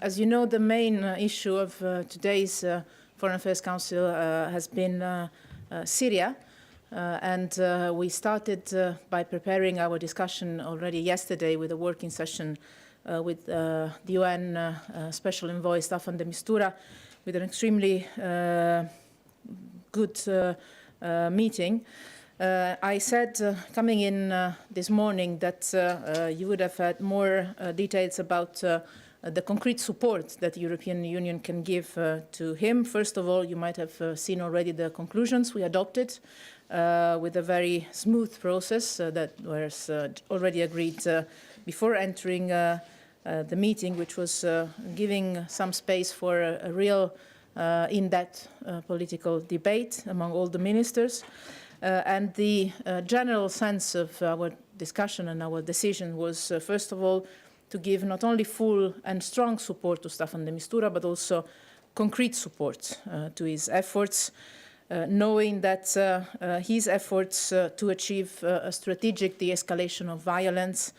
As you know, the main issue of today's Foreign Affairs Council has been Syria. We started by preparing our discussion already yesterday with a working session with the UN Special Envoy Staffan de Mistura, with an extremely good meeting. I said coming in this morning that you would have had more details about the concrete support that the European Union can give to him. First of all, you might have seen already the conclusions we adopted with a very smooth process that was already agreed before entering the meeting, which was giving some space for a real in-depth political debate among all the ministers. And the general sense of our discussion and our decision was, first of all, to give not only full and strong support to Staffan de Mistura, but also concrete support to his efforts, knowing that his efforts to achieve a strategic de-escalation of violence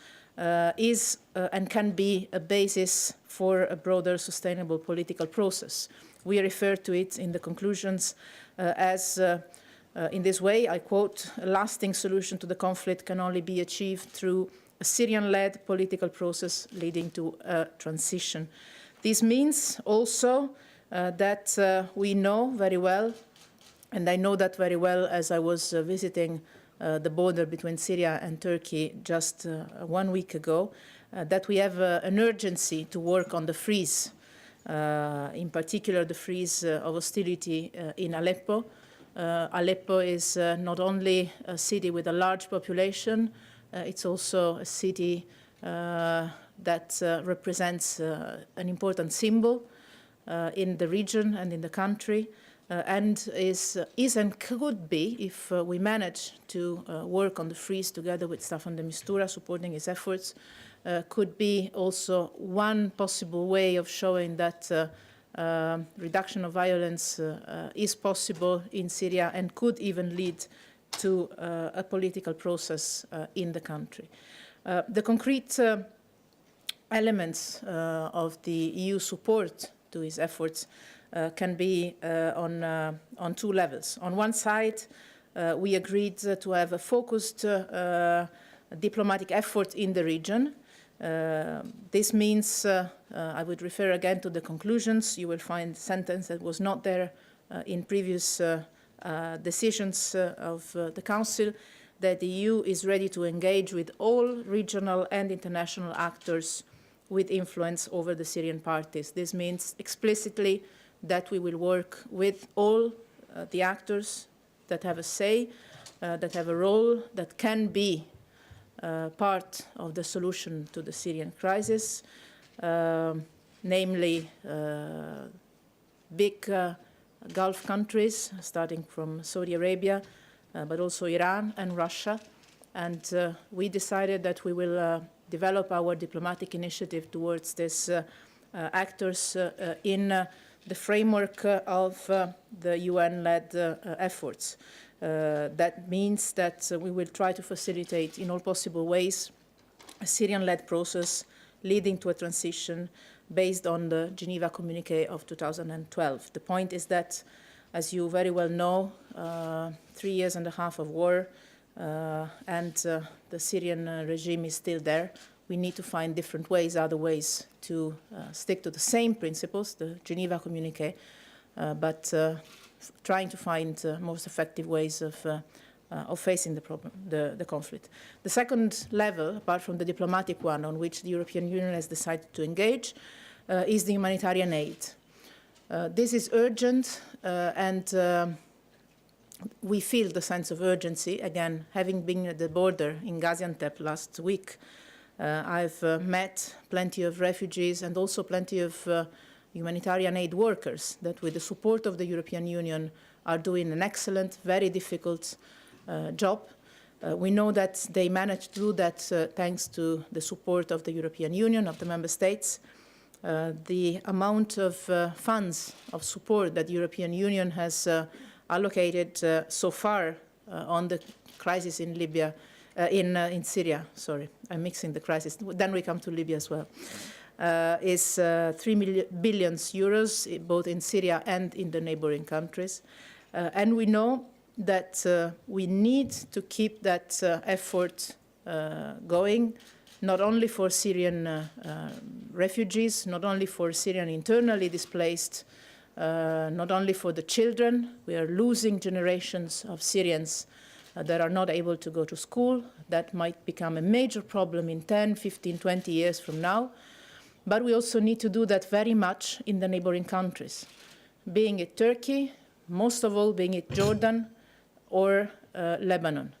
is and can be a basis for a broader sustainable political process. We refer to it in the conclusions as in this way, I quote, "A lasting solution to the conflict can only be achieved through a Syrian-led political process leading to a transition." This means also that we know very well, and I know that very well as I was visiting the border between Syria and Turkey just 1 week ago, that we have an urgency to work on the freeze, in particular the freeze of hostility in Aleppo. Aleppo is not only a city with a large population, it's also a city that represents an important symbol in the region and in the country, and is and could be, if we manage to work on the freeze together with Staffan de Mistura, supporting his efforts, could be also one possible way of showing that reduction of violence is possible in Syria and could even lead to a political process in the country. The concrete elements of the EU support to his efforts can be on two levels. On one side, we agreed to have a focused diplomatic effort in the region. This means, I would refer again to the conclusions. You will find a sentence that was not there in previous decisions of the Council, that the EU is ready to engage with all regional and international actors with influence over the Syrian parties. This means explicitly that we will work with all the actors that have a say, that have a role, that can be part of the solution to the Syrian crisis, namely big Gulf countries, starting from Saudi Arabia, but also Iran and Russia. And we decided that we will develop our diplomatic initiative towards these actors in the framework of the UN-led efforts. That means that we will try to facilitate in all possible ways a Syrian-led process leading to a transition based on the Geneva Communiqué of 2012. The point is that, as you very well know, 3.5 years of war and the Syrian regime is still there. We need to find different ways, other ways to stick to the same principles, the Geneva Communiqué, but trying to find most effective ways of facing the problem, the conflict. The second level, apart from the diplomatic one on which the European Union has decided to engage, is the humanitarian aid. This is urgent and we feel the sense of urgency. Again, having been at the border in Gaziantep last week, I've met plenty of refugees and also plenty of humanitarian aid workers that, with the support of the European Union, are doing an excellent, very difficult job. We know that they managed to do that thanks to the support of the European Union, of the member states. The amount of funds of support that the European Union has allocated so far on the crisis in Libya, in Syria, sorry, I'm mixing the crisis, then we come to Libya as well. is 3 billion euros, both in Syria and in the neighboring countries. And we know that we need to keep that effort going, not only for Syrian refugees, not only for Syrian internally displaced, not only for the children. We are losing generations of Syrians that are not able to go to school. That might become a major problem in 10, 15, 20 years from now. But we also need to do that very much in the neighboring countries, being it Turkey, most of all being it Jordan or Lebanon.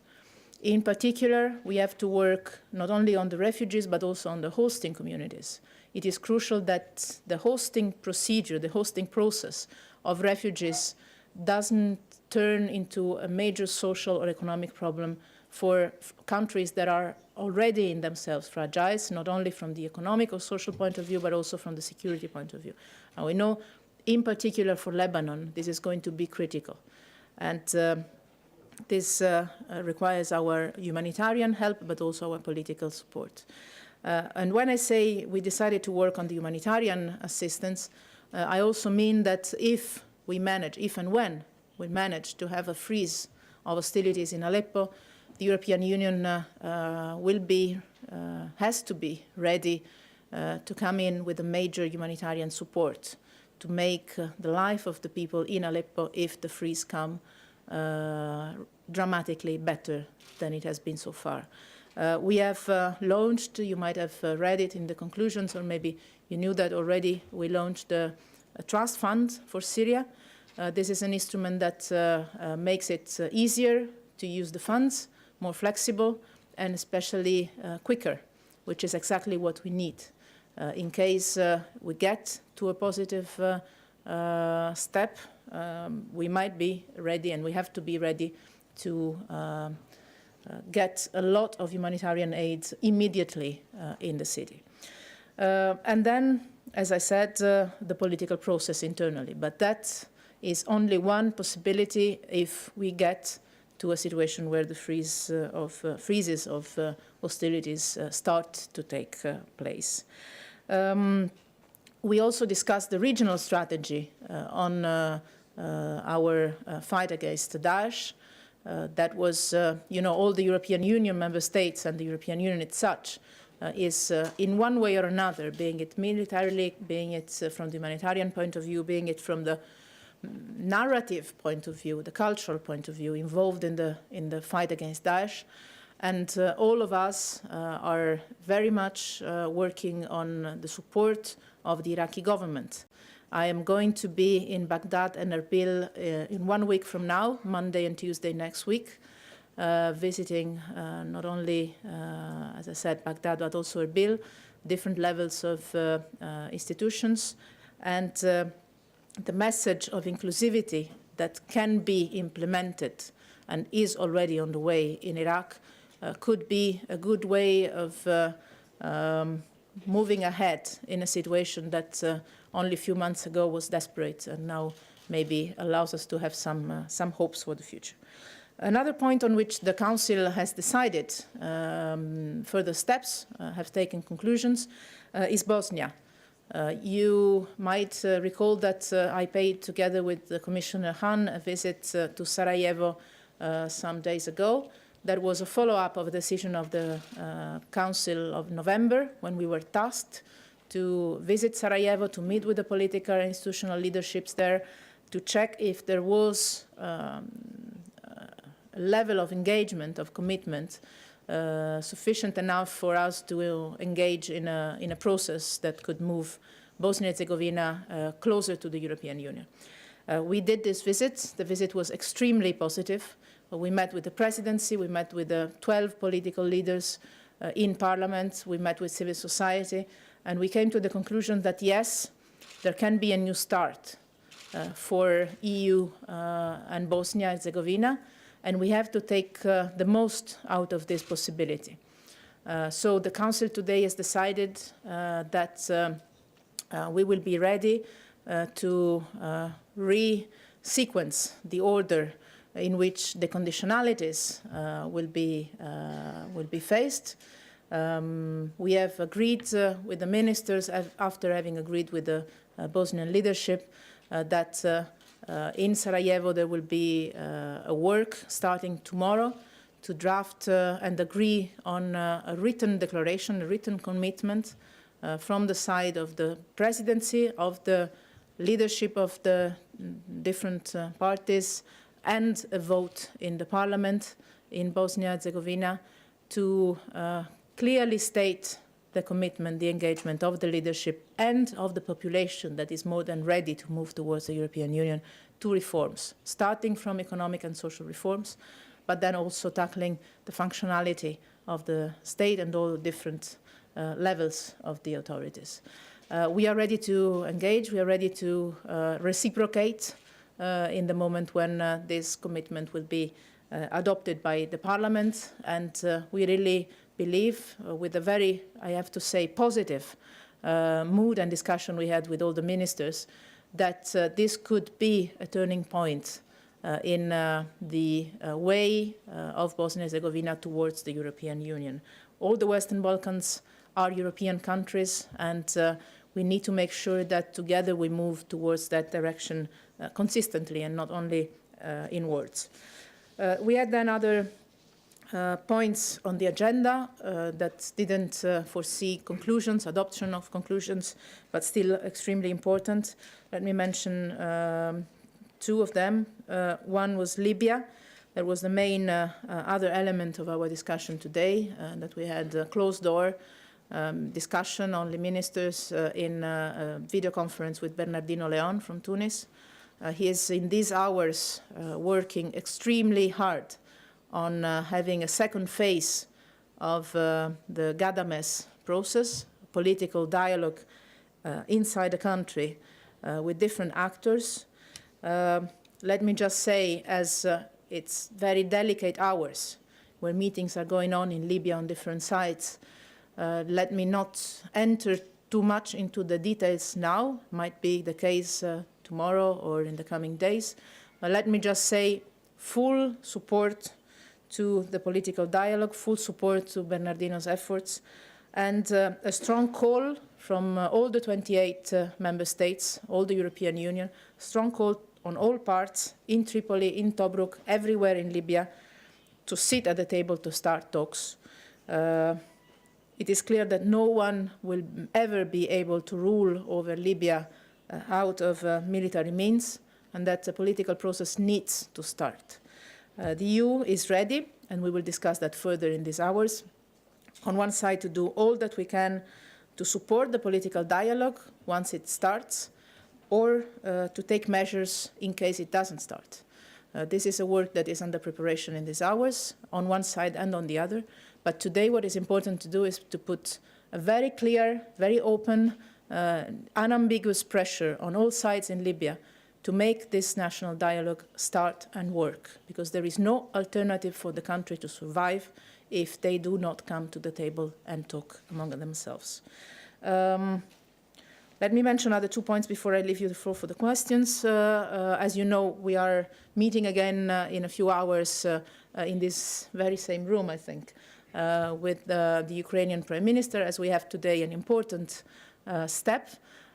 In particular, we have to work not only on the refugees, but also on the hosting communities. It is crucial that the hosting procedure, the hosting process of refugees doesn't turn into a major social or economic problem for countries that are already in themselves fragile, not only from the economic or social point of view, but also from the security point of view. And we know, in particular for Lebanon, this is going to be critical. And this requires our humanitarian help, but also our political support. And when I say we decided to work on the humanitarian assistance, I also mean that if and when we manage to have a freeze of hostilities in Aleppo, the European Union has to be ready to come in with a major humanitarian support to make the life of the people in Aleppo, if the freeze comes, dramatically better than it has been so far. We have launched, you might have read it in the conclusions, or maybe you knew that already, we launched a trust fund for Syria. This is an instrument that makes it easier to use the funds, more flexible, and especially quicker, which is exactly what we need. In case we get to a positive step, we might be ready, and we have to be ready to get a lot of humanitarian aid immediately in the city. And then, as I said, the political process internally. But that is only one possibility if we get to a situation where the freezes of hostilities start to take place. We also discussed the regional strategy on our fight against Daesh. That was, all the European Union member states and the European Union as such is in one way or another, being it militarily, being it from the humanitarian point of view, being it from the narrative point of view, the cultural point of view, involved in the fight against Daesh. And all of us are very much working on the support of the Iraqi government. I am going to be in Baghdad and Erbil in 1 week from now, Monday and Tuesday next week, visiting not only, as I said, Baghdad, but also Erbil, different levels of institutions. And the message of inclusivity that can be implemented and is already on the way in Iraq could be a good way of moving ahead in a situation that only a few months ago was desperate and now maybe allows us to have some hopes for the future. Another point on which the Council has decided further steps, have taken conclusions, is Bosnia. You might recall that I paid, together with Commissioner Hahn, a visit to Sarajevo some days ago. That was a follow-up of a decision of the Council of November, when we were tasked to visit Sarajevo, to meet with the political and institutional leaderships there, to check if there was a level of engagement, of commitment, sufficient enough for us to engage in a process that could move Bosnia and Herzegovina closer to the European Union. We did this visit. The visit was extremely positive. We met with the presidency, we met with the 12 political leaders in parliament, we met with civil society, and we came to the conclusion that yes, there can be a new start for EU and Bosnia and Herzegovina, and we have to take the most out of this possibility. So the Council today has decided that we will be ready to re-sequence the order in which the conditionalities will be faced. We have agreed with the ministers, after having agreed with the Bosnian leadership, that in Sarajevo there will be a work starting tomorrow to draft and agree on a written declaration, a written commitment from the side of the presidency, of the leadership of the different parties, and a vote in the parliament in Bosnia-Herzegovina to clearly state the commitment, the engagement of the leadership and of the population that is more than ready to move towards the European Union to reforms, starting from economic and social reforms, but then also tackling the functionality of the state and all the different levels of the authorities. We are ready to engage, we are ready to reciprocate in the moment when this commitment will be adopted by the Parliament, and we really believe, with a very, I have to say, positive mood and discussion we had with all the ministers, that this could be a turning point in the way of Bosnia-Herzegovina towards the European Union. All the Western Balkans are European countries, and we need to make sure that together we move towards that direction consistently and not only in words. We had then other points on the agenda that didn't foresee conclusions, adoption of conclusions, but still extremely important. Let me mention two of them. One was Libya. That was the main other element of our discussion today, that we had a closed door discussion, only ministers in a video conference with Bernardino Leon from Tunis. He is in these hours working extremely hard on having a second phase of the Gadames process, political dialogue inside the country with different actors. Let me just say, as it's very delicate hours where meetings are going on in Libya on different sites, let me not enter too much into the details now. Might be the case tomorrow or in the coming days. But let me just say full support to the political dialogue, full support to Bernardino's efforts, and a strong call from all the 28 member states, all the European Union, strong call on all parts, in Tripoli, in Tobruk, everywhere in Libya, to sit at the table to start talks. It is clear that no one will ever be able to rule over Libya out of military means, and that the political process needs to start. The EU is ready, and we will discuss that further in these hours, on one side to do all that we can to support the political dialogue once it starts, or to take measures in case it doesn't start. This is a work that is under preparation in these hours, on one side and on the other. But today what is important to do is to put a very clear, very open, unambiguous pressure on all sides in Libya to make this national dialogue start and work, because there is no alternative for the country to survive if they do not come to the table and talk among themselves. Let me mention other 2 points before I leave you the floor for the questions. As you know, we are meeting again in a few hours in this very same room, I think, with the Ukrainian Prime Minister, as we have today an important step.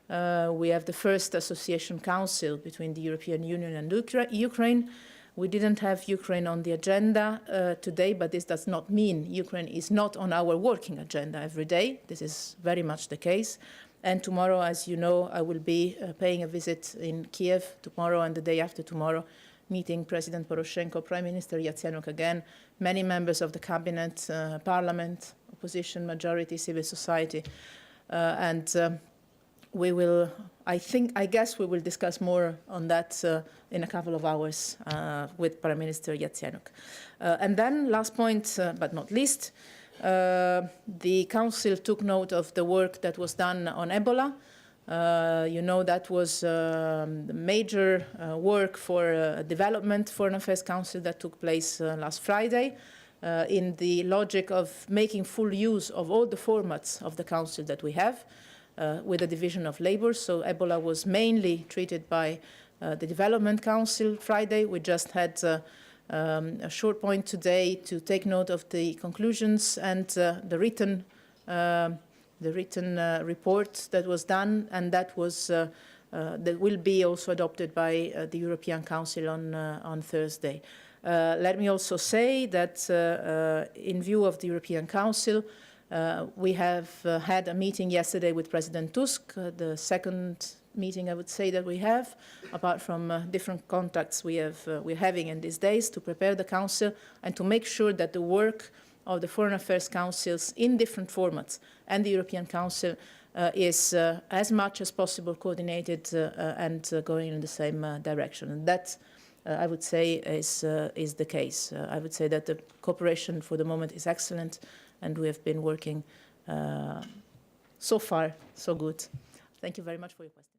We have the first association council between the European Union and Ukraine. We didn't have Ukraine on the agenda today, but this does not mean Ukraine is not on our working agenda every day. This is very much the case. And tomorrow, as you know, I will be paying a visit in Kiev tomorrow and the day after tomorrow, meeting President Poroshenko, Prime Minister Yatsenyuk again, many members of the cabinet, parliament, opposition, majority, civil society. We will, I guess we will discuss more on that in a couple of hours with Prime Minister Yatsenyuk. And then, last point, but not least, the Council took note of the work that was done on Ebola. You know, that was the major work for development Foreign Affairs Council that took place last Friday, in the logic of making full use of all the formats of the Council that we have, with a division of labor. So Ebola was mainly treated by the Development Council Friday. We just had a short point today to take note of the conclusions and the written report that was done, and that will be also adopted by the European Council on Thursday. Let me also say that in view of the European Council, we have had a meeting yesterday with President Tusk, the second meeting I would say that we have, apart from different contacts we're having in these days to prepare the Council and to make sure that the work of the Foreign Affairs Councils in different formats and the European Council is as much as possible coordinated and going in the same direction. And that, I would say, is the case. I would say that the cooperation for the moment is excellent, and we have been working so far so good. Thank you very much for your question.